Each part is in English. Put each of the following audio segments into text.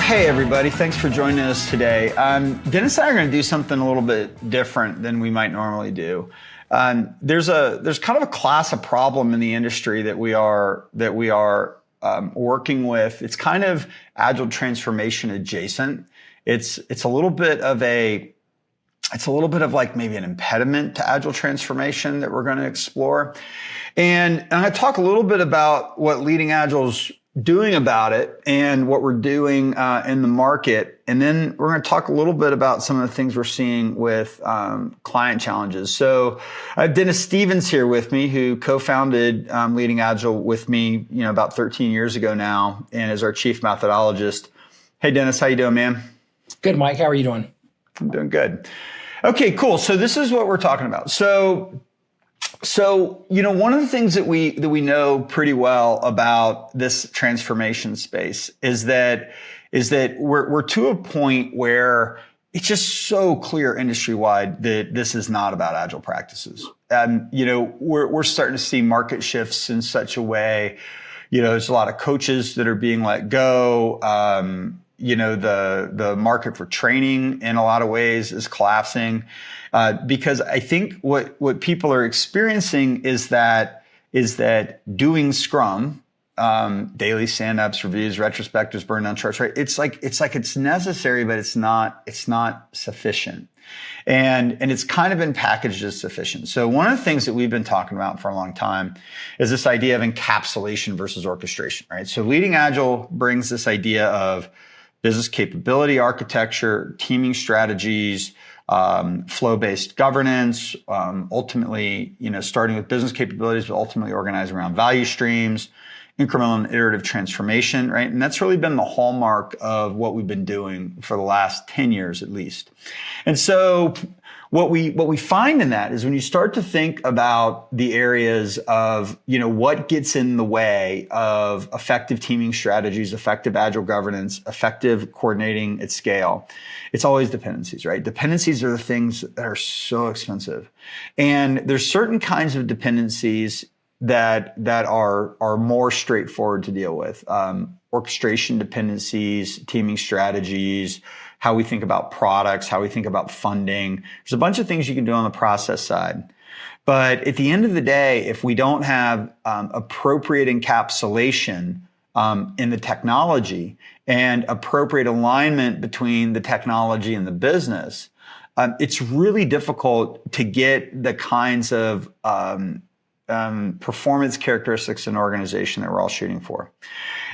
Hey everybody, thanks for joining us today. Dennis and I are going to do something a little bit different than we might normally do. There's kind of a class of problem in the industry that we are working with. It's kind of agile transformation adjacent. It's a little bit of like maybe an impediment to agile transformation that we're going to explore. And I'm going to talk a little bit about what Leading Agile's doing about it and what we're doing in the market. And then we're going to talk a little bit about some of the things we're seeing with client challenges. So I have Dennis Stevens here with me, who co-founded Leading Agile with me, about 13 years ago now, and is our chief methodologist. Hey, Dennis, how you doing, man? Good, Mike. How are you doing? I'm doing good. Okay, cool. So this is what we're talking about. So one of the things that we know pretty well about this transformation space is that we're to a point where it's just so clear industry-wide that this is not about agile practices. And we're starting to see market shifts in such a way. There's a lot of coaches that are being let go. The market for training in a lot of ways is collapsing. Because I think what people are experiencing is that doing Scrum, daily stand-ups, reviews, retrospectives, burn down charts, right? It's necessary, but it's not sufficient. And it's kind of been packaged as sufficient. So one of the things that we've been talking about for a long time is this idea of encapsulation versus orchestration, right? So Leading Agile brings this idea of business capability architecture, teaming strategies, flow-based governance, ultimately, starting with business capabilities, but ultimately organized around value streams, incremental and iterative transformation, right? And that's really been the hallmark of what we've been doing for the last 10 years at least. And so what we find in that is when you start to think about the areas of, what gets in the way of effective teaming strategies, effective agile governance, effective coordinating at scale, it's always dependencies, right? Dependencies are the things that are so expensive. And there's certain kinds of dependencies that are more straightforward to deal with. Orchestration dependencies, teaming strategies, how we think about products, how we think about funding. There's a bunch of things you can do on the process side. But at the end of the day, if we don't have appropriate encapsulation in the technology and appropriate alignment between the technology and the business, it's really difficult to get the kinds of performance characteristics in an organization that we're all shooting for.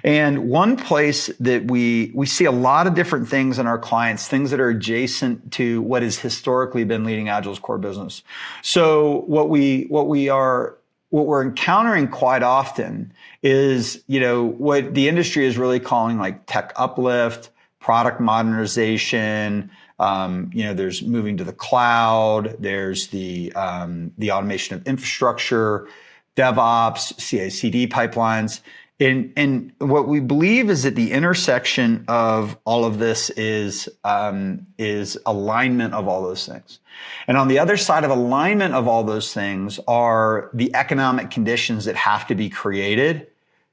And one place that we see a lot of different things in our clients, things that are adjacent to what has historically been Leading Agile's core business. So what we're encountering quite often is, what the industry is really calling like tech uplift, product modernization. There's moving to the cloud. There's the automation of infrastructure, DevOps, CI/CD pipelines. And what we believe is that the intersection of all of this is alignment of all those things. And on the other side of alignment of all those things are the economic conditions that have to be created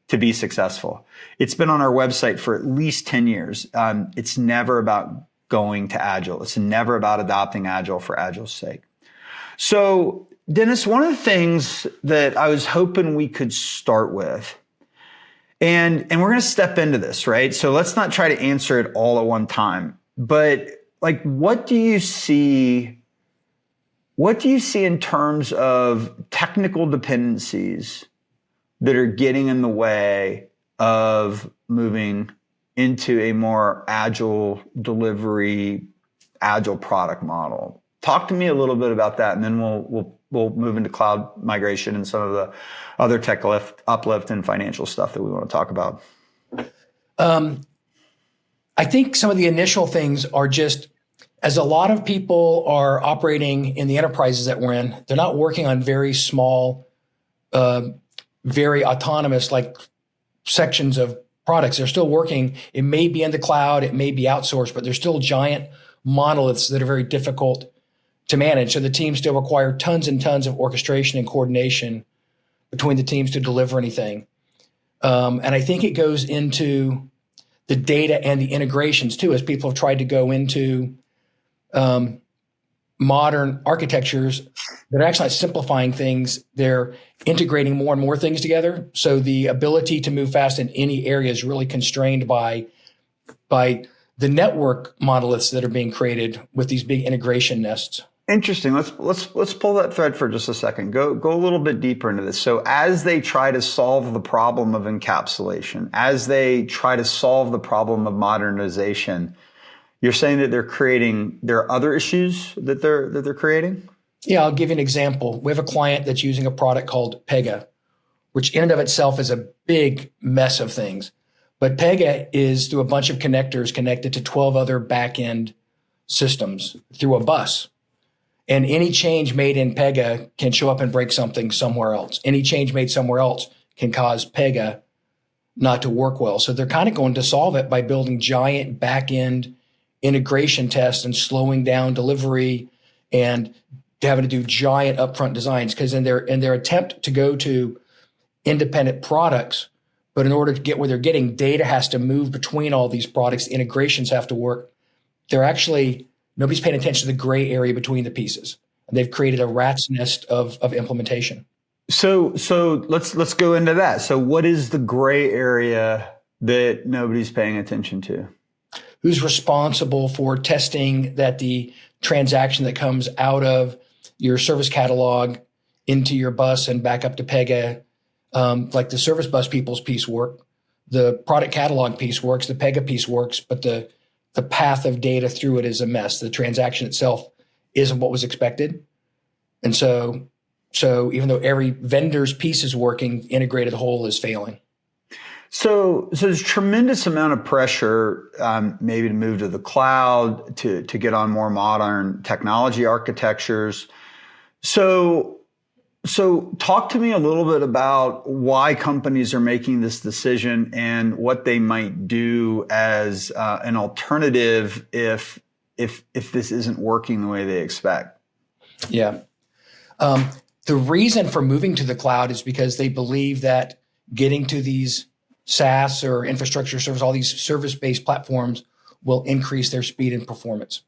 to be successful. It's been on our website for at least 10 years. It's never about going to Agile. It's never about adopting Agile for Agile's sake. So, Dennis, one of the things that I was hoping we could start with, and we're going to step into this, right? So let's not try to answer it all at one time, but like, what do you see in terms of technical dependencies that are getting in the way of moving into a more agile delivery, agile product model? Talk to me a little bit about that, and then we'll move into cloud migration and some of the other tech uplift and financial stuff that we want to talk about. I think some of the initial things are just, as a lot of people are operating in the enterprises that we're in, they're not working on very small, very autonomous like sections of products. They're still working. It may be in the cloud, it may be outsourced, but they're still giant monoliths that are very difficult to manage. So the teams still require tons and tons of orchestration and coordination between the teams to deliver anything. And I think it goes into the data and the integrations too, as people have tried to go into modern architectures that are actually not simplifying things. They're integrating more and more things together. So the ability to move fast in any area is really constrained by the network monoliths that are being created with these big integration nests. Interesting. Let's pull that thread for just a second. Go a little bit deeper into this. So as they try to solve the problem of encapsulation, as they try to solve the problem of modernization, you're saying that there are other issues that they're creating? Yeah, I'll give you an example. We have a client that's using a product called Pega, which in and of itself is a big mess of things. But Pega is through a bunch of connectors connected to 12 other back-end systems through a bus. And any change made in Pega can show up and break something somewhere else. Any change made somewhere else can cause Pega not to work well. So they're kind of going to solve it by building giant back-end integration tests and slowing down delivery and having to do giant upfront designs. Because in their attempt to go to independent products, but in order to get where they're getting, data has to move between all these products. The integrations have to work. Nobody's paying attention to the gray area between the pieces. And they've created a rat's nest of implementation. So let's go into that. So what is the gray area that nobody's paying attention to? Who's responsible for testing that the transaction that comes out of your service catalog into your bus and back up to Pega, like the service bus people's piece work, the product catalog piece works, the Pega piece works, but the path of data through it is a mess. The transaction itself isn't what was expected. And so even though every vendor's piece is working, integrated whole is failing. So there's tremendous amount of pressure, maybe to move to the cloud, to get on more modern technology architectures. So talk to me a little bit about why companies are making this decision and what they might do as an alternative if this isn't working the way they expect. Yeah. The reason for moving to the cloud is because they believe that getting to these SaaS or infrastructure service, all these service-based platforms will increase their speed and performance.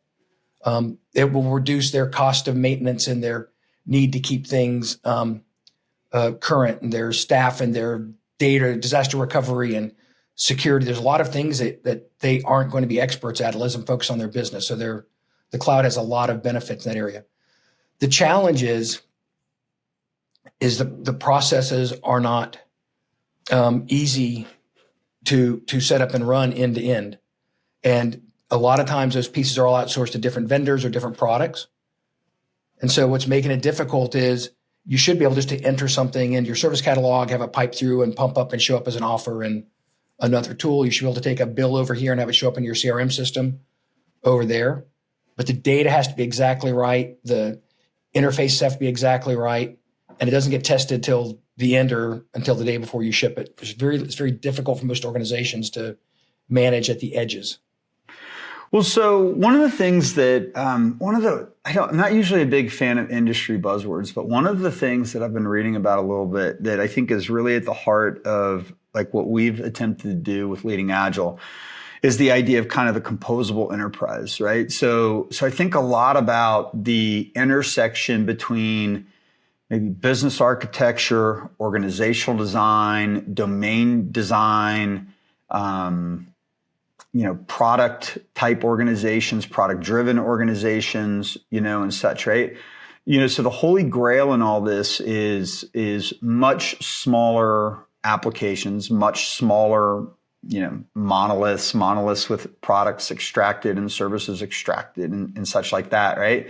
It will reduce their cost of maintenance and their need to keep things current, and their staff and their data, disaster recovery and security. There's a lot of things that they aren't going to be experts at. It lets them focus on their business. So the cloud has a lot of benefits in that area. The challenge is the processes are not easy to set up and run end to end. And a lot of times those pieces are all outsourced to different vendors or different products. And so what's making it difficult is you should be able just to enter something in your service catalog, have it pipe through and pump up and show up as an offer in another tool. You should be able to take a bill over here and have it show up in your CRM system over there. But the data has to be exactly right. The interfaces have to be exactly right. And it doesn't get tested till the end or until the day before you ship it. It's very difficult for most organizations to manage at the edges. Well, so one of the things that I'm not usually a big fan of industry buzzwords, but one of the things that I've been reading about a little bit that I think is really at the heart of like what we've attempted to do with Leading Agile is the idea of kind of the composable enterprise, right? So I think a lot about the intersection between maybe business architecture, organizational design, domain design, product type organizations, product driven organizations, and such, right? So the holy grail in all this is much smaller applications, much smaller, monoliths with products extracted and services extracted and such like that, right?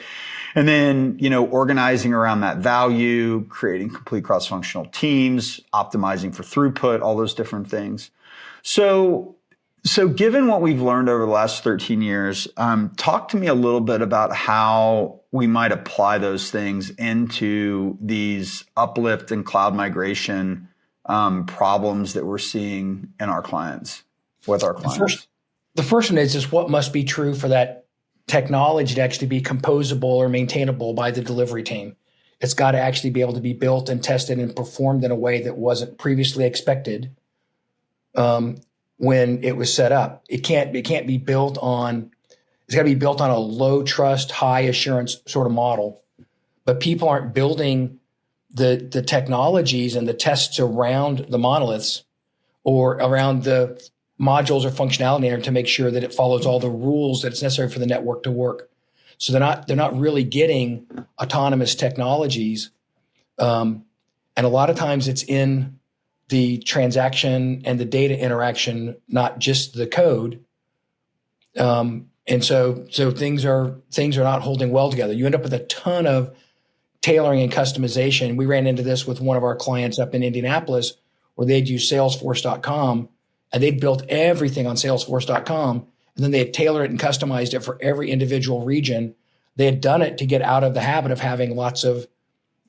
And then, organizing around that value, creating complete cross-functional teams, optimizing for throughput, all those different things. So given what we've learned over the last 13 years, talk to me a little bit about how we might apply those things into these uplift and cloud migration problems that we're seeing in our clients, with our clients. The first one is what must be true for that technology to actually be composable or maintainable by the delivery team. It's got to actually be able to be built and tested and performed in a way that wasn't previously expected. when it was set up. It can't be built on. It's got to be built on a low trust, high assurance sort of model. But people aren't building the technologies and the tests around the monoliths or around the modules or functionality in there to make sure that it follows all the rules that it's necessary for the network to work. So they're not really getting autonomous technologies, and a lot of times it's in the transaction and the data interaction, not just the code. And so things are not holding well together. You end up with a ton of tailoring and customization. We ran into this with one of our clients up in Indianapolis, where they'd use Salesforce.com, and they'd built everything on Salesforce.com, and then they had tailored it and customized it for every individual region. They had done it to get out of the habit of having lots of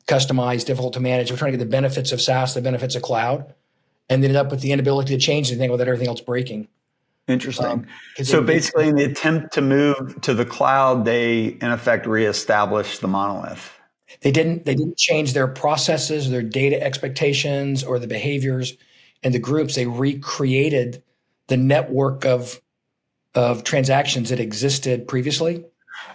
customized, difficult to manage. We're trying to get the benefits of SaaS, the benefits of cloud, and they ended up with the inability to change anything without everything else breaking. Interesting. So basically, in the attempt to move to the cloud, they in effect reestablished the monolith. They didn't change their processes, their data expectations, or the behaviors and the groups. They recreated the network of transactions that existed previously.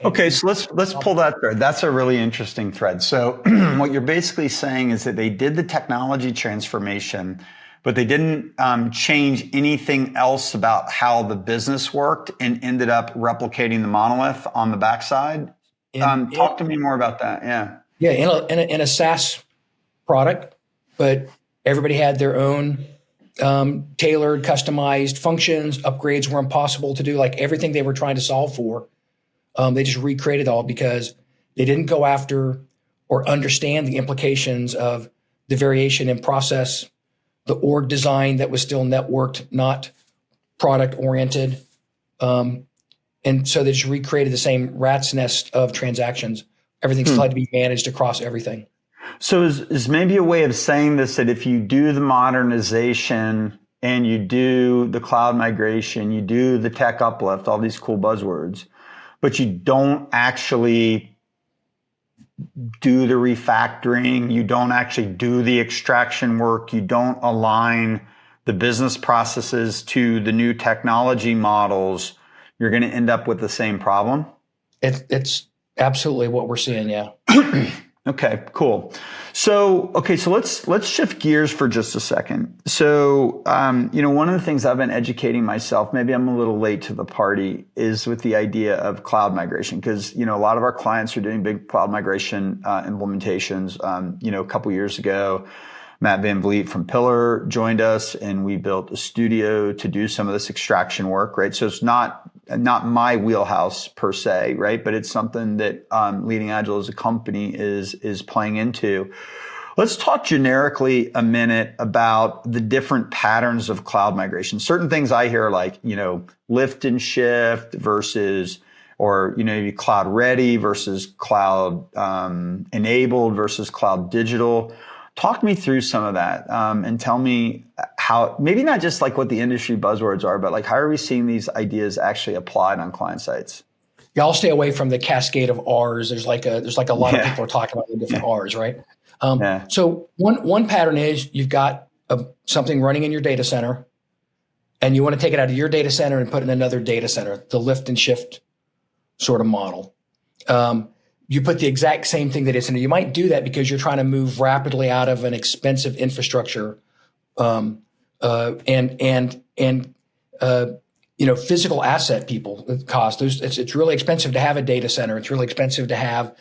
Okay, so let's pull that thread. That's a really interesting thread. So what you're basically saying is that they did the technology transformation, but they didn't change anything else about how the business worked and ended up replicating the monolith on the backside. Talk to me more about that. Yeah. Yeah, in a SaaS product, but everybody had their own tailored, customized functions. Upgrades were impossible to do. Like everything they were trying to solve for, they just recreated all because they didn't go after or understand the implications of the variation in process, the org design that was still networked, not product oriented. And so they just recreated the same rat's nest of transactions. Everything still had to be managed across everything. So is maybe a way of saying this that if you do the modernization and you do the cloud migration, you do the tech uplift, all these cool buzzwords, but you don't actually do the refactoring, you don't actually do the extraction work, you don't align the business processes to the new technology models, you're going to end up with the same problem? It's absolutely what we're seeing, yeah. Okay, cool. So let's shift gears for just a second. So, one of the things I've been educating myself, maybe I'm a little late to the party, is with the idea of cloud migration. Because, a lot of our clients are doing big cloud migration implementations. A couple years ago, Matt Van Vliet from Pillar joined us, and we built a studio to do some of this extraction work, right? So it's not my wheelhouse per se, right? But it's something that Leading Agile as a company is playing into. Let's talk generically a minute about the different patterns of cloud migration. Certain things I hear like, lift and shift versus, or, maybe cloud ready versus cloud enabled versus cloud digital. Talk me through some of that and tell me how, maybe not just like what the industry buzzwords are, but like how are we seeing these ideas actually applied on client sites? Yeah, I'll stay away from the cascade of R's. There's like a lot of people are talking about the different R's, right? So one pattern is you've got something running in your data center, and you want to take it out of your data center and put it in another data center, the lift and shift sort of model. You put the exact same thing that is in it. You might do that because you're trying to move rapidly out of an expensive infrastructure, and physical asset people cost. It's really expensive to have a data center. It's really expensive to have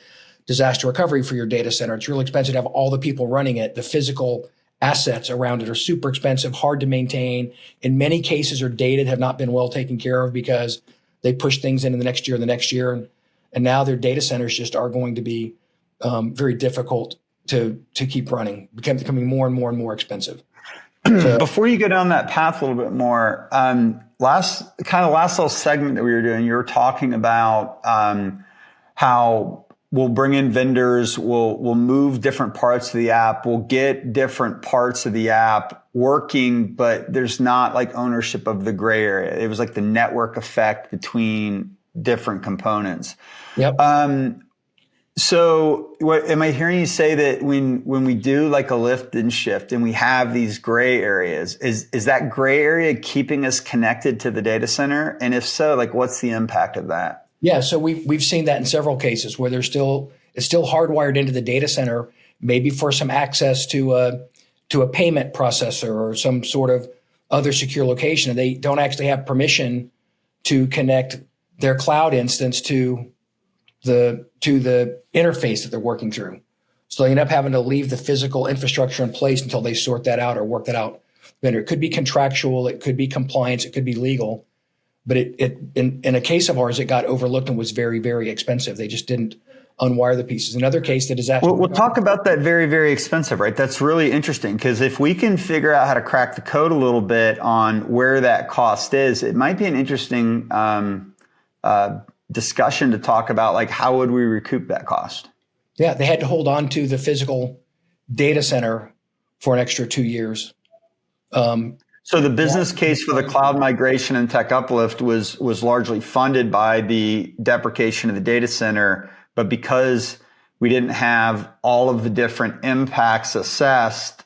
disaster recovery for your data center. It's really expensive to have all the people running it. The physical assets around it are super expensive, hard to maintain. In many cases are dated, have not been well taken care of because they push things into the next year and the next year. And now their data centers just are going to be very difficult to keep running, becoming more and more and more expensive. So, before you go down that path a little bit more, last little segment that we were doing, you were talking about how we'll bring in vendors, we'll move different parts of the app, we'll get different parts of the app working, but there's not like ownership of the gray area. It was like the network effect between different components. Yep. So what am I hearing you say, that when we do like a lift and shift and we have these gray areas, is that gray area keeping us connected to the data center? And if so, like what's the impact of that? Yeah, so we've seen that in several cases where it's still hardwired into the data center, maybe for some access to a payment processor or some sort of other secure location. And they don't actually have permission to connect their cloud instance to the interface that they're working through. So they end up having to leave the physical infrastructure in place until they sort that out or work that out. It could be contractual, it could be compliance, it could be legal. But in a case of ours, it got overlooked and was very, very expensive. They just didn't unwire the pieces. Another case that is actually— We'll talk about that. Very, very expensive, right? That's really interesting, because if we can figure out how to crack the code a little bit on where that cost is, it might be an interesting discussion to talk about, like how would we recoup that cost? Yeah, they had to hold on to the physical data center for an extra 2 years. So the business case for the cloud migration and tech uplift was largely funded by the deprecation of the data center, but because we didn't have all of the different impacts assessed,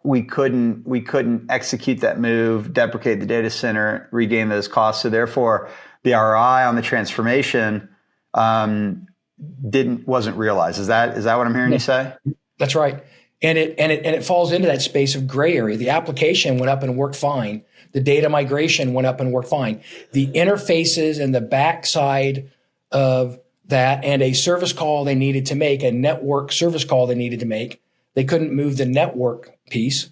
we couldn't execute that move, deprecate the data center, regain those costs. So therefore, the ROI on the transformation wasn't realized. Is that what I'm hearing you say? That's right. And it falls into that space of gray area. The application went up and worked fine. The data migration went up and worked fine. The interfaces and the backside of that and a service call they needed to make, a network service call they needed to make, they couldn't move the network piece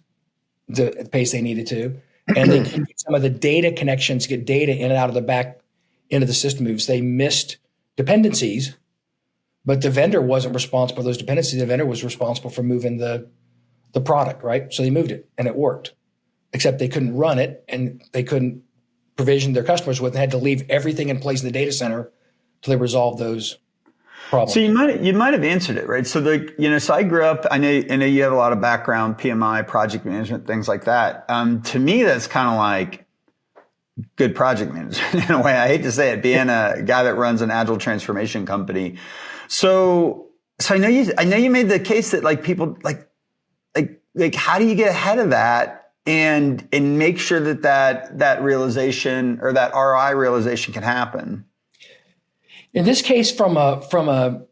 the pace they needed to. And they couldn't get some of the data connections, get data in and out of the back into the system moves. They missed dependencies. But the vendor wasn't responsible for those dependencies. The vendor was responsible for moving the product, right? So they moved it and it worked, except they couldn't run it and they couldn't provision their customers with. They had to leave everything in place in the data center till they resolved those problems. So you might have answered it, right? So so I grew up, I know you have a lot of background, PMI, project management, things like that. To me, that's kind of like good project management in a way. I hate to say it, being a guy that runs an agile transformation company. So I know you made the case that like people like how do you get ahead of that and make sure that realization or that ROI realization can happen? In this case, from a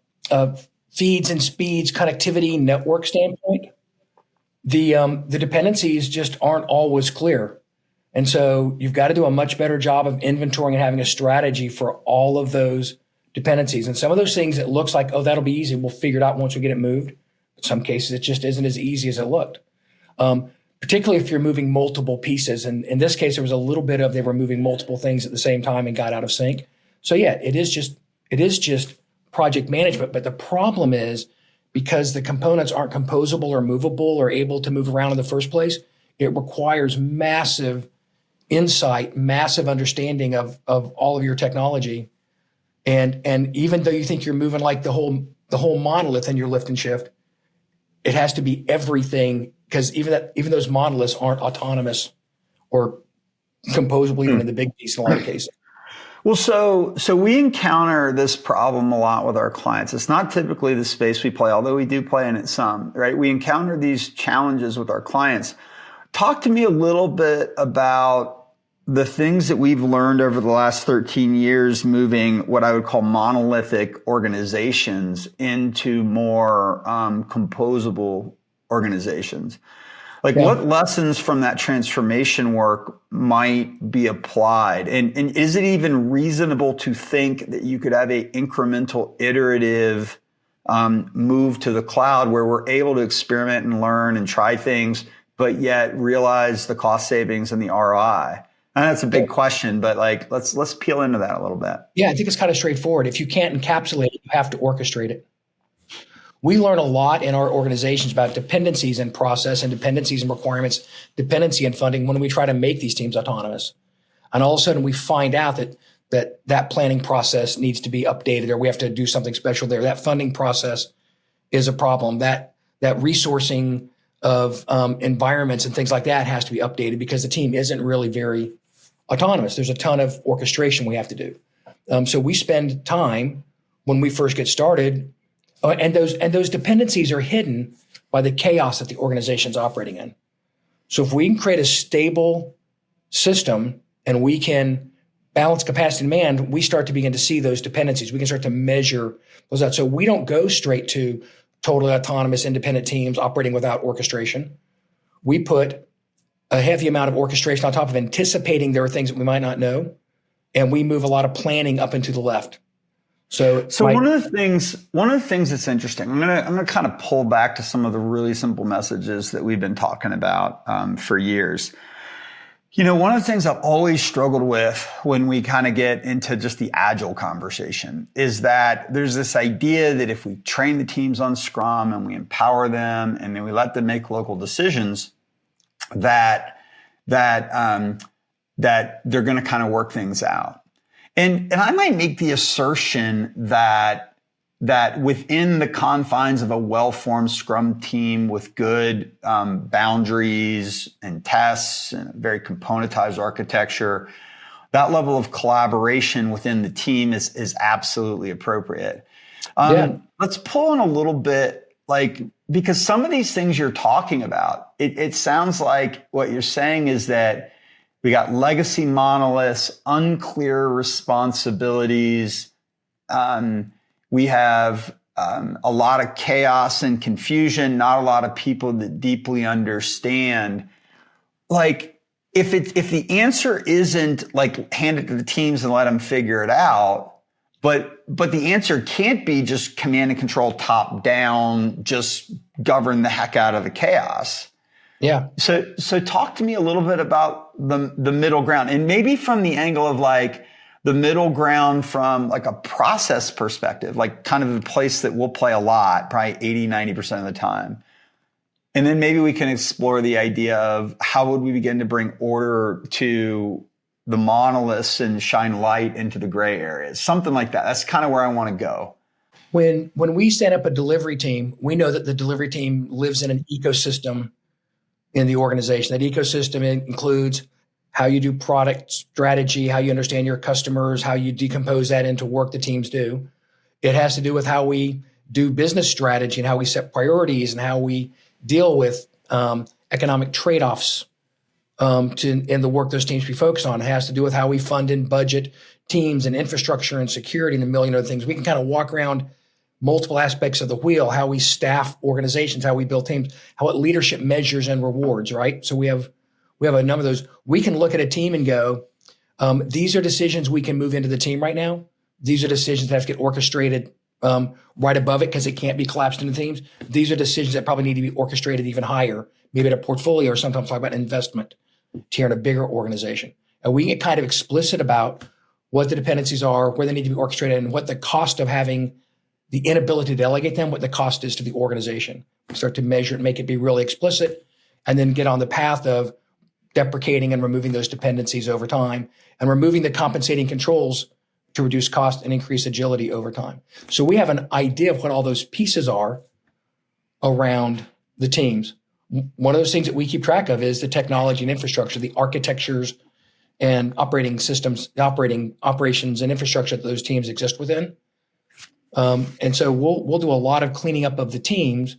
feeds and speeds connectivity network standpoint, the dependencies just aren't always clear. And so you've got to do a much better job of inventorying and having a strategy for all of those dependencies. And some of those things, it looks like, oh, that'll be easy. We'll figure it out once we get it moved. In some cases, it just isn't as easy as it looked, particularly if you're moving multiple pieces. And in this case, there was a little bit of they were moving multiple things at the same time and got out of sync. So yeah, it is just project management. But the problem is because the components aren't composable or movable or able to move around in the first place, it requires massive insight, massive understanding of all of your technology. And even though you think you're moving like the whole monolith in your lift and shift, it has to be everything, because even those monoliths aren't autonomous or composable even in the big piece in a lot of cases. Well, so we encounter this problem a lot with our clients. It's not typically the space we play, although we do play in it some, right? We encounter these challenges with our clients. Talk to me a little bit about the things that we've learned over the last 13 years, moving what I would call monolithic organizations into more composable organizations. Like what lessons from that transformation work might be applied? And is it even reasonable to think that you could have a incremental iterative move to the cloud where we're able to experiment and learn and try things, but yet realize the cost savings and the ROI? And that's a big question, but like let's peel into that a little bit. Yeah, I think it's kind of straightforward. If you can't encapsulate it, you have to orchestrate it. We learn a lot in our organizations about dependencies and process and dependencies and requirements, dependency and funding when we try to make these teams autonomous. And all of a sudden we find out that planning process needs to be updated, or we have to do something special there. That funding process is a problem. That resourcing of environments and things like that has to be updated because the team isn't really very autonomous. There's a ton of orchestration we have to do. So we spend time when we first get started And those dependencies are hidden by the chaos that the organization's operating in. So if we can create a stable system and we can balance capacity and demand, we start to begin to see those dependencies. We can start to measure those out. So we don't go straight to totally autonomous, independent teams operating without orchestration. We put a heavy amount of orchestration on top of anticipating there are things that we might not know, and we move a lot of planning up and to the left. So one of the things that's interesting, I'm gonna kind of pull back to some of the really simple messages that we've been talking about for years. One of the things I've always struggled with when we kind of get into just the agile conversation is that there's this idea that if we train the teams on Scrum and we empower them and then we let them make local decisions, that they're going to kind of work things out. And I might make the assertion that within the confines of a well-formed Scrum team with good boundaries and tests and a very componentized architecture, that level of collaboration within the team is absolutely appropriate. Let's pull in a little bit, because some of these things you're talking about, it sounds like what you're saying is that we got legacy monoliths, unclear responsibilities. We have a lot of chaos and confusion, not a lot of people that deeply understand. If the answer isn't hand it to the teams and let them figure it out, but the answer can't be just command and control top down, just govern the heck out of the chaos. Yeah. So talk to me a little bit about the middle ground, and maybe from the angle of the middle ground from a process perspective, kind of the place that we'll play a lot, probably 80-90% of the time. And then maybe we can explore the idea of how would we begin to bring order to the monoliths and shine light into the gray areas, something like that. That's kind of where I want to go. When we set up a delivery team, we know that the delivery team lives in an ecosystem in the organization. That ecosystem includes how you do product strategy, how you understand your customers, how you decompose that into work the teams do. It has to do with how we do business strategy and how we set priorities and how we deal with economic trade-offs in the work those teams be focused on. It has to do with how we fund and budget teams and infrastructure and security and a million other things. We can kind of walk around multiple aspects of the wheel, how we staff organizations, how we build teams, how what leadership measures and rewards, right? So we have a number of those. We can look at a team and go, these are decisions we can move into the team right now. These are decisions that have to get orchestrated right above it because it can't be collapsed into teams. These are decisions that probably need to be orchestrated even higher, maybe at a portfolio or sometimes talk about investment tier in a bigger organization. And we get kind of explicit about what the dependencies are, where they need to be orchestrated, and what the cost of having the inability to delegate them, what the cost is to the organization. We start to measure it and make it be really explicit, and then get on the path of deprecating and removing those dependencies over time and removing the compensating controls to reduce cost and increase agility over time. So we have an idea of what all those pieces are around the teams. One of those things that we keep track of is the technology and infrastructure, the architectures and operating systems, operations and infrastructure that those teams exist within. And so we'll do a lot of cleaning up of the teams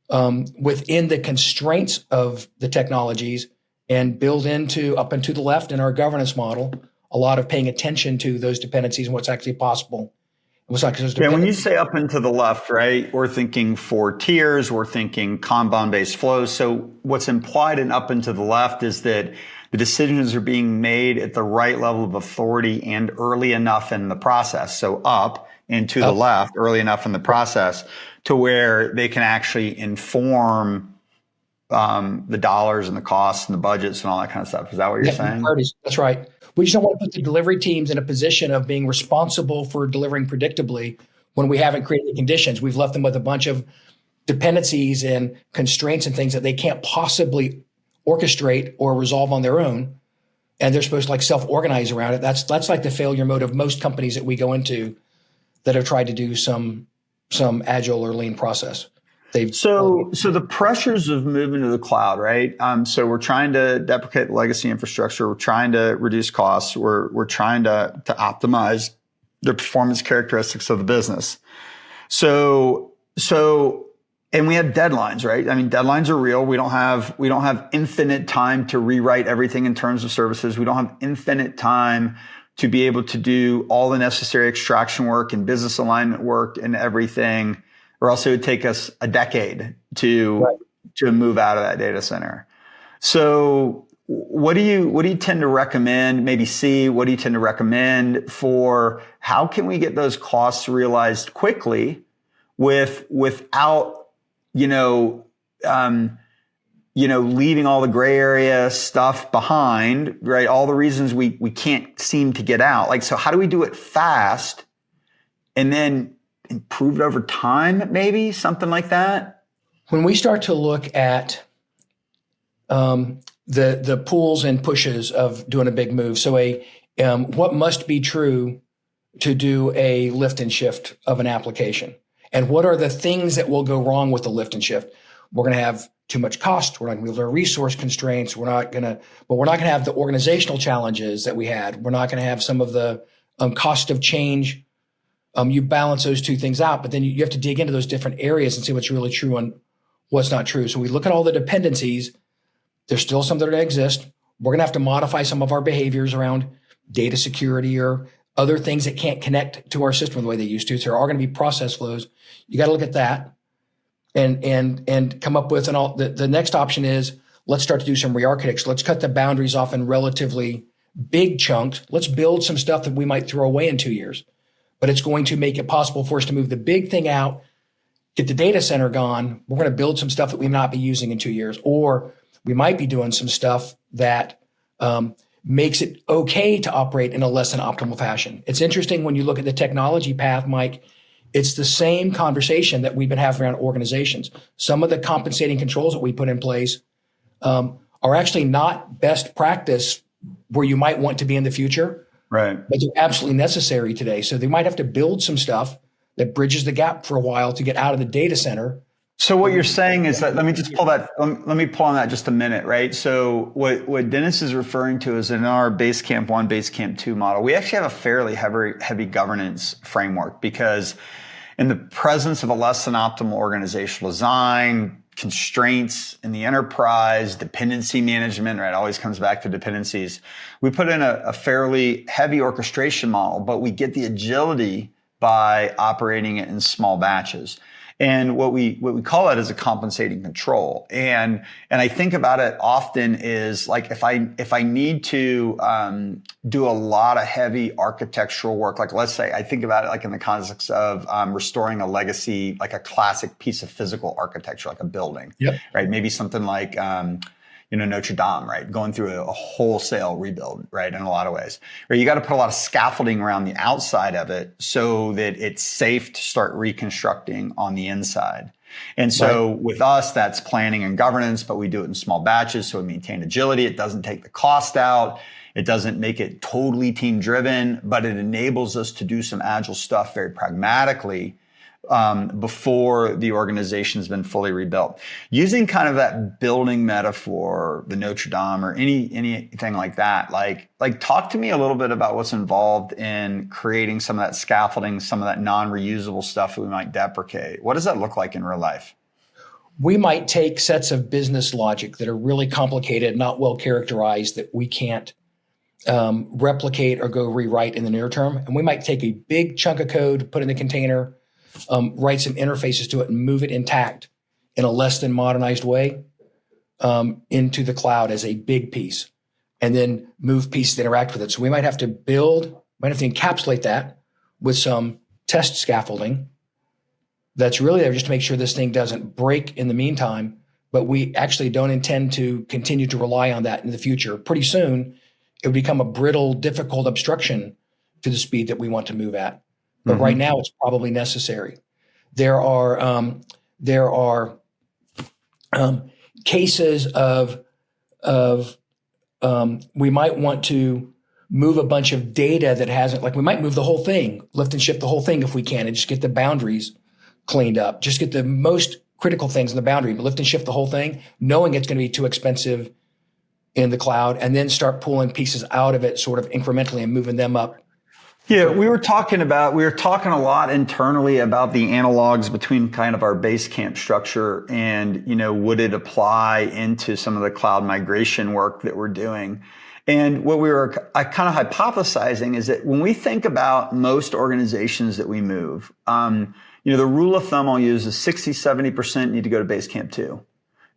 within the constraints of the technologies and build up and to the left in our governance model a lot of paying attention to those dependencies and what's actually possible. When you say up and to the left, right, we're thinking 4 tiers, we're thinking Kanban-based flows. So what's implied in up and to the left is that the decisions are being made at the right level of authority and early enough in the process. So up and to the left, early enough in the process to where they can actually inform the dollars and the costs and the budgets and all that kind of stuff. Is that what you're saying? That's right. We just don't want to put the delivery teams in a position of being responsible for delivering predictably when we haven't created the conditions. We've left them with a bunch of dependencies and constraints and things that they can't possibly orchestrate or resolve on their own. And they're supposed to self-organize around it. That's like the failure mode of most companies that we go into that have tried to do some agile or lean process. So the pressures of moving to the cloud, right? So we're trying to deprecate legacy infrastructure. We're trying to reduce costs. We're trying to optimize the performance characteristics of the business. So, and we have deadlines, right? I mean, deadlines are real. We don't have infinite time to rewrite everything in terms of services. We don't have infinite time to be able to do all the necessary extraction work and business alignment work and everything, or else it would take us a decade to move out of that data center. So what do you tend to recommend? Maybe what do you tend to recommend for how can we get those costs realized quickly without leaving all the gray area stuff behind, right? All the reasons we can't seem to get out. Like, so how do we do it fast and then improve it over time? Maybe something like that. When we start to look at the pulls and pushes of doing a big move, so what must be true to do a lift and shift of an application, and what are the things that will go wrong with the lift and shift? We're going to have too much cost. We're not going to be able to resource constraints. We're not going to have the organizational challenges that we had. We're not going to have some of the cost of change. You balance those two things out, but then you have to dig into those different areas and see what's really true and what's not true. So we look at all the dependencies. There's still some that exist. We're going to have to modify some of our behaviors around data security or other things that can't connect to our system the way they used to. So there are going to be process flows. You got to look at that and come up with the next option is let's start to do some re-architecture. Let's cut the boundaries off in relatively big chunks. Let's build some stuff that we might throw away in 2 years, but it's going to make it possible for us to move the big thing out, get the data center gone. We're going to build some stuff that we may not be using in 2 years, or we might be doing some stuff that makes it okay to operate in a less than optimal fashion. It's interesting when you look at the technology path, Mike, it's the same conversation that we've been having around organizations. Some of the compensating controls that we put in place are actually not best practice where you might want to be in the future, right? But they're absolutely necessary today. So they might have to build some stuff that bridges the gap for a while to get out of the data center. So what you're saying is that, let me pull on that just a minute, right? So what Dennis is referring to is in our Basecamp 1, Basecamp 2 model, we actually have a fairly heavy governance framework because in the presence of a less than optimal organizational design, constraints in the enterprise, dependency management, right? Always comes back to dependencies. We put in a fairly heavy orchestration model, but we get the agility by operating it in small batches. And what we call it is a compensating control. And I think about it often is like if I need to do a lot of heavy architectural work, like let's say I think about it like in the context of restoring a legacy, like a classic piece of physical architecture, like a building, right? Maybe something like Notre Dame, right? Going through a wholesale rebuild, right? In a lot of ways, or you got to put a lot of scaffolding around the outside of it so that it's safe to start reconstructing on the inside. And so with us, that's planning and governance, but we do it in small batches. So we maintain agility. It doesn't take the cost out. It doesn't make it totally team driven, but it enables us to do some agile stuff very pragmatically before the organization's been fully rebuilt. Using kind of that building metaphor, the Notre Dame or anything like that, like talk to me a little bit about what's involved in creating some of that scaffolding, some of that non-reusable stuff that we might deprecate. What does that look like in real life? We might take sets of business logic that are really complicated, not well characterized, that we can't replicate or go rewrite in the near term. And we might take a big chunk of code, put in the container, write some interfaces to it and move it intact in a less than modernized way into the cloud as a big piece, and then move pieces that interact with it. So we might have to encapsulate that with some test scaffolding that's really there just to make sure this thing doesn't break in the meantime, but we actually don't intend to continue to rely on that in the future. Pretty soon, it would become a brittle, difficult obstruction to the speed that we want to move at. But right now, it's probably necessary. There are cases of we might want to move a bunch of data that hasn't, like we might move the whole thing, lift and shift the whole thing if we can, and just get the boundaries cleaned up. Just get the most critical things in the boundary, but lift and shift the whole thing, knowing it's going to be too expensive in the cloud, and then start pulling pieces out of it sort of incrementally and moving them up Yeah, we were talking a lot internally about the analogs between kind of our base camp structure and, would it apply into some of the cloud migration work that we're doing? And what I kind of hypothesizing is that when we think about most organizations that we move, the rule of thumb I'll use is 60-70% need to go to base camp 2.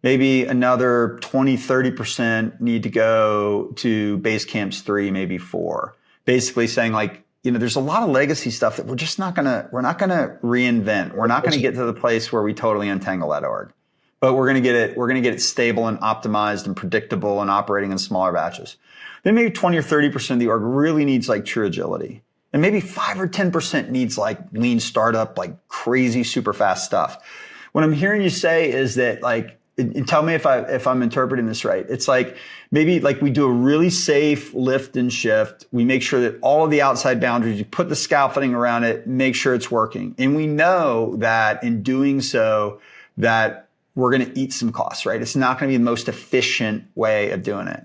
Maybe another 20-30% need to go to base camps 3, maybe 4. Basically saying like, there's a lot of legacy stuff that we're not going to reinvent. We're not going to get to the place where we totally untangle that org, but we're going to get it stable and optimized and predictable and operating in smaller batches. Then maybe 20 or 30% of the org really needs like true agility. And maybe 5 or 10% needs like lean startup, like crazy, super fast stuff. What I'm hearing you say is that like, and tell me if I'm interpreting this right. It's like maybe like we do a really safe lift and shift. We make sure that all of the outside boundaries, you put the scaffolding around it, make sure it's working. And we know that in doing so, that we're going to eat some costs, right? It's not going to be the most efficient way of doing it.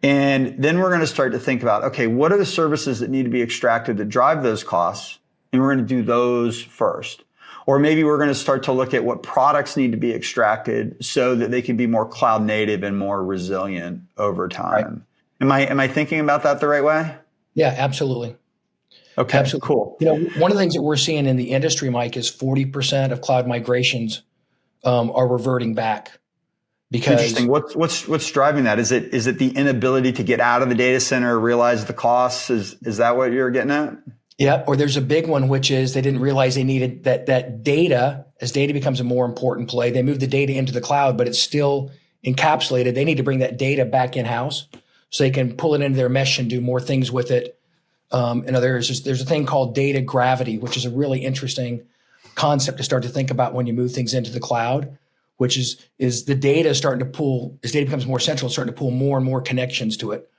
And then we're going to start to think about, okay, what are the services that need to be extracted that drive those costs? And we're going to do those first. Or maybe we're going to start to look at what products need to be extracted so that they can be more cloud native and more resilient over time. Right. Am I thinking about that the right way? Yeah, absolutely. Okay, absolutely. Cool. One of the things that we're seeing in the industry, Mike, is 40% of cloud migrations are reverting back. Because interesting. What's driving that? Is it the inability to get out of the data center, realize the costs? Is that what you're getting at? Yeah, or there's a big one, which is they didn't realize they needed that data. As data becomes a more important play, they move the data into the cloud, but it's still encapsulated. They need to bring that data back in-house so they can pull it into their mesh and do more things with it. There's a thing called data gravity, which is a really interesting concept to start to think about when you move things into the cloud, which is the data starting to pull, as data becomes more central, it's starting to pull more and more connections to it,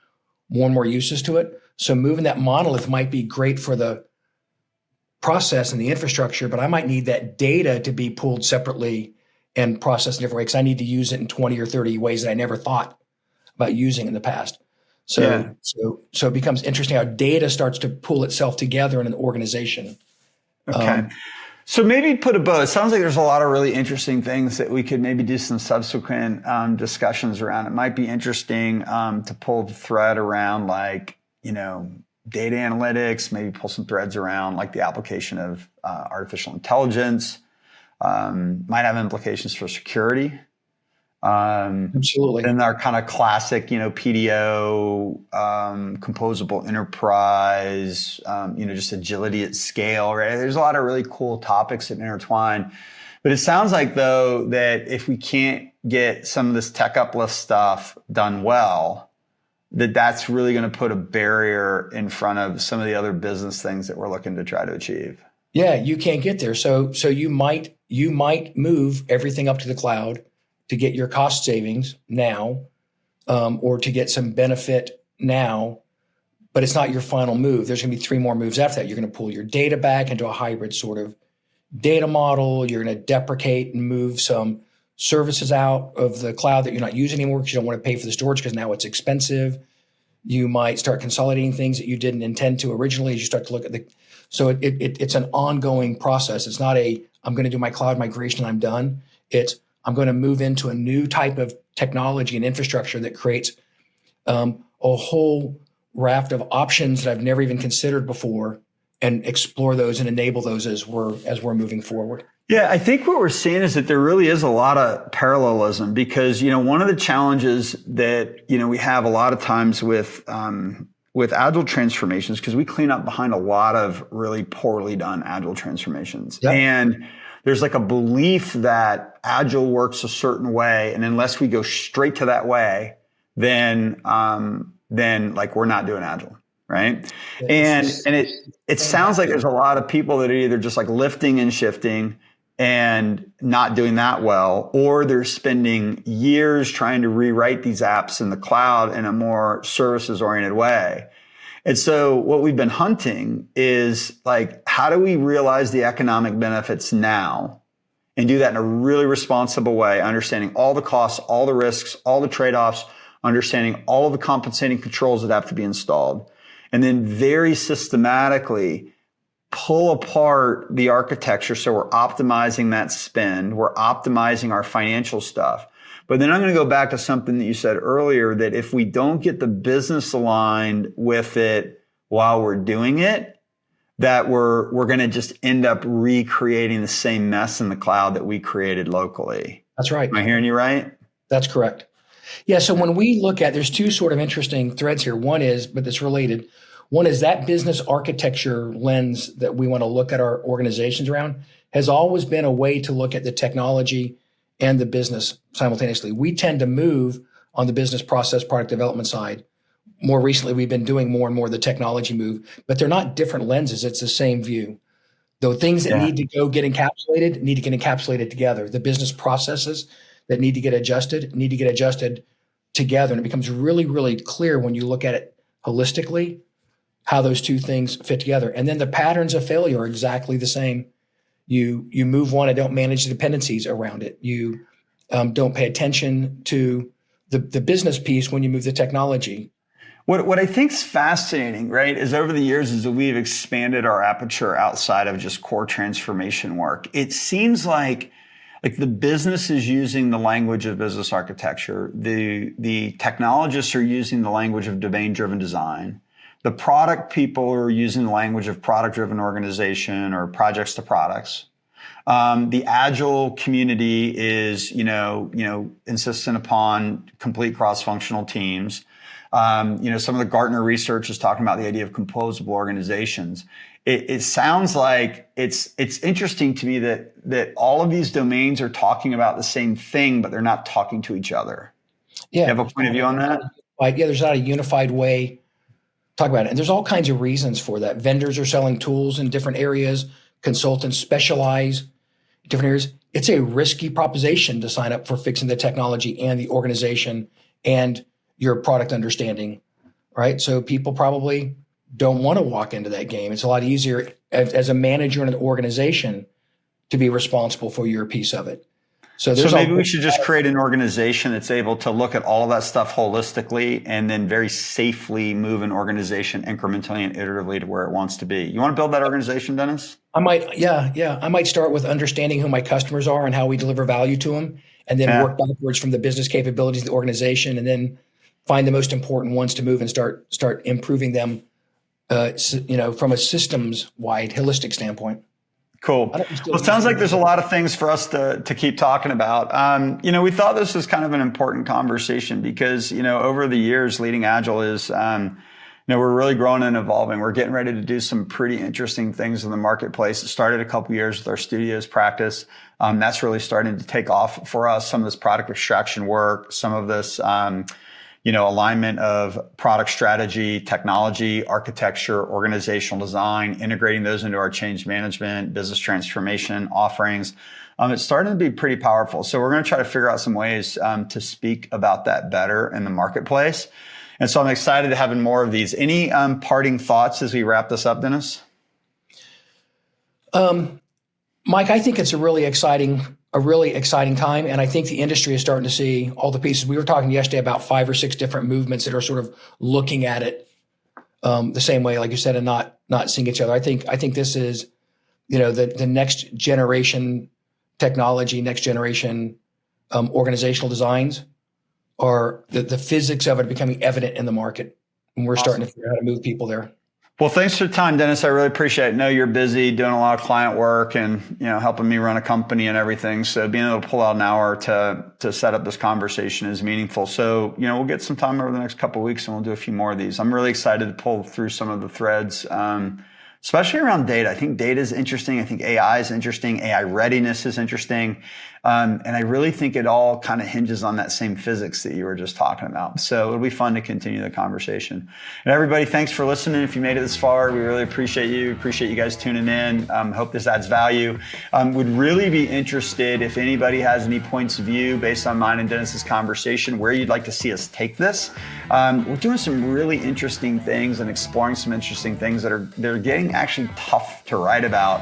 more and more uses to it. So moving that monolith might be great for the process and the infrastructure, but I might need that data to be pulled separately and processed in a different way because I need to use it in 20 or 30 ways that I never thought about using in the past. So it becomes interesting how data starts to pull itself together in an organization. Okay. So maybe put a bow. It sounds like there's a lot of really interesting things that we could maybe do some subsequent discussions around. It might be interesting to pull the thread around like, data analytics, maybe pull some threads around like the application of artificial intelligence, might have implications for security. Absolutely. Then our kind of classic, PDO, composable enterprise, just agility at scale, right? There's a lot of really cool topics that intertwine. But it sounds like, though, that if we can't get some of this tech uplift stuff done well, that's really going to put a barrier in front of some of the other business things that we're looking to try to achieve. Yeah, you can't get there. So you might move everything up to the cloud to get your cost savings now, or to get some benefit now, but it's not your final move. There's going to be 3 more moves after that. You're going to pull your data back into a hybrid sort of data model. You're going to deprecate and move some services out of the cloud that you're not using anymore because you don't want to pay for the storage because now it's expensive. You might start consolidating things that you didn't intend to originally as you start to look at so it's an ongoing process. It's not I'm going to do my cloud migration and I'm done. It's I'm going to move into a new type of technology and infrastructure that creates a whole raft of options that I've never even considered before and explore those and enable those as we're moving forward. Yeah, I think what we're seeing is that there really is a lot of parallelism because, one of the challenges that, we have a lot of times with agile transformations, because we clean up behind a lot of really poorly done agile transformations. Yep. And there's like a belief that agile works a certain way. And unless we go straight to that way, then like we're not doing agile. Right. And it sounds like there's a lot of people that are either just like lifting and shifting and not doing that well, or they're spending years trying to rewrite these apps in the cloud in a more services oriented way. And so what we've been hunting is like, how do we realize the economic benefits now and do that in a really responsible way, understanding all the costs, all the risks, all the trade-offs, understanding all of the compensating controls that have to be installed. and then very systematically pull apart the architecture. So we're optimizing that spend. We're optimizing our financial stuff. But then I'm going to go back to something that you said earlier, that if we don't get the business aligned with it while we're doing it, that we're going to just end up recreating the same mess in the cloud that we created locally. That's right. Am I hearing you right? That's correct. Yeah. So when we look at, there's two sort of interesting threads here. One is, but it's related. One is that business architecture lens that we want to look at our organizations around has always been a way to look at the technology and the business simultaneously. We tend to move on the business process product development side. More recently, we've been doing more and more the technology move, but they're not different lenses. It's the same view. Though things that need to go get encapsulated need to get encapsulated together. The business processes that need to get adjusted together. And it becomes really, really clear when you look at it holistically, how those two things fit together. And then the patterns of failure are exactly the same. You move one and don't manage the dependencies around it. You don't pay attention to the business piece when you move the technology. What I think is fascinating, right, is over the years is that we've expanded our aperture outside of just core transformation work. It seems like the business is using the language of business architecture. The technologists are using the language of domain-driven design. The product people are using the language of product-driven organization or projects to products. The agile community is, insistent upon complete cross-functional teams. Some of the Gartner research is talking about the idea of composable organizations. It sounds like it's interesting to me that all of these domains are talking about the same thing, but they're not talking to each other. Yeah. You have a point of view on that? Yeah, there's not a unified way talk about it. And there's all kinds of reasons for that. Vendors are selling tools in different areas. Consultants specialize in different areas. It's a risky proposition to sign up for fixing the technology and the organization and your product understanding, right? So people probably don't want to walk into that game. It's a lot easier as a manager in an organization to be responsible for your piece of it. So maybe we should just create an organization that's able to look at all of that stuff holistically and then very safely move an organization incrementally and iteratively to where it wants to be. You want to build that organization, Dennis? I might start with understanding who my customers are and how we deliver value to them, and then work backwards from the business capabilities of the organization, and then find the most important ones to move and start improving them, from a systems-wide, holistic standpoint. Cool. Well, it sounds like there's a lot of things for us to keep talking about. We thought this was kind of an important conversation because, over the years, leading Agile is, we're really growing and evolving. We're getting ready to do some pretty interesting things in the marketplace. It started a couple years with our studios practice. That's really starting to take off for us. Some of this product extraction work, some of this, alignment of product strategy, technology, architecture, organizational design, integrating those into our change management, business transformation offerings. It's starting to be pretty powerful. So we're going to try to figure out some ways to speak about that better in the marketplace. And so I'm excited to having more of these. Any parting thoughts as we wrap this up, Dennis? Mike, I think it's a really exciting time. And I think the industry is starting to see all the pieces. We were talking yesterday about 5 or 6 different movements that are sort of looking at it the same way, like you said, and not seeing each other. I think this is, the next generation technology, next generation organizational designs are the physics of it becoming evident in the market. And we're starting to figure out how to move people there. Well, thanks for your time, Dennis. I really appreciate it. I know you're busy doing a lot of client work and, helping me run a company and everything. So being able to pull out an hour to set up this conversation is meaningful. So, we'll get some time over the next couple of weeks and we'll do a few more of these. I'm really excited to pull through some of the threads, especially around data. I think data is interesting. I think AI is interesting. AI readiness is interesting. And I really think it all kind of hinges on that same physics that you were just talking about. So it'll be fun to continue the conversation. And everybody, thanks for listening. If you made it this far, we really appreciate you. Appreciate you guys tuning in. Hope this adds value. Would really be interested if anybody has any points of view based on mine and Dennis's conversation, where you'd like to see us take this. We're doing some really interesting things and exploring some interesting things that are getting something actually tough to write about,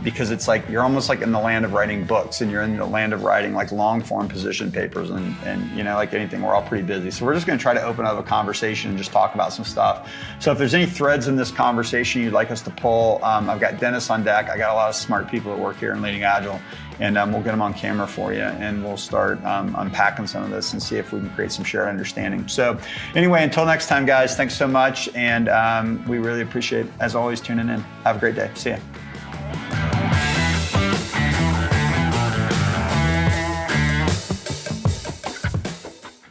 because it's like you're almost like in the land of writing books, and you're in the land of writing like long form position papers, and you know, like anything, we're all pretty busy. So we're just going to try to open up a conversation and just talk about some stuff. So if there's any threads in this conversation you'd like us to pull, I've got Dennis on deck. I got a lot of smart people that work here in Leading Agile, and we'll get them on camera for you, and we'll start unpacking some of this and see if we can create some shared understanding. So anyway, until next time, guys, thanks so much, and we really appreciate, as always, tuning in. Have a great day. See ya.